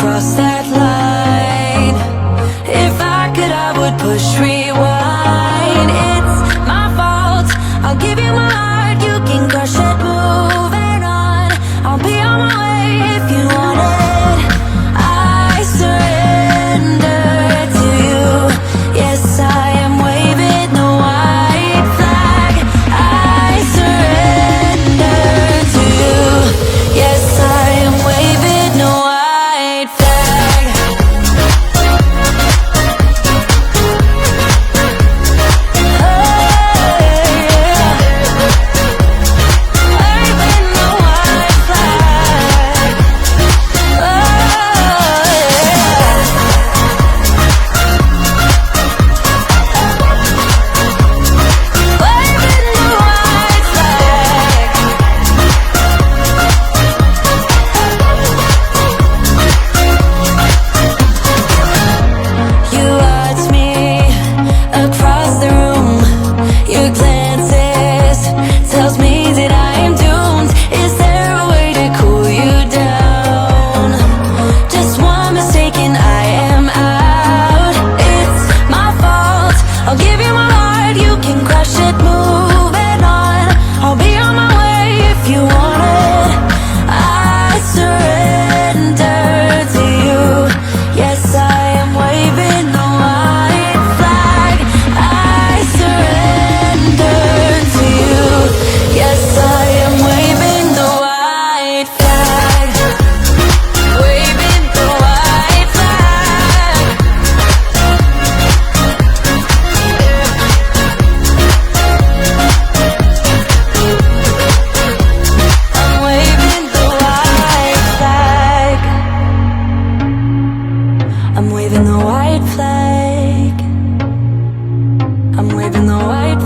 cross that line. If I could, I would push rewind. It's my fault, I'll give you my heart, you can crush it, moving on. I'll be on my way if you want it. I surrender to you. Yes, I am waving the white flag. I surrender to you. Yes, I am waving the white flag. Oh, yeah. Waving the white flag. Oh, yeah. Waving the white flag. You watch me across the room. Your glances tells me that I am doomed. Is there a way to cool you down? Just one mistake and I am out. It's my fault, I'll give you my heart, you can crush it, moving on. I'll be on my way if you want it. I surrender to you. Yes, I am waving the white flag. I surrender to you. Yes, I am waving the white flag. Waving the white flag. I'm waving the white flag. I'm waving the white flag. I'm waving the white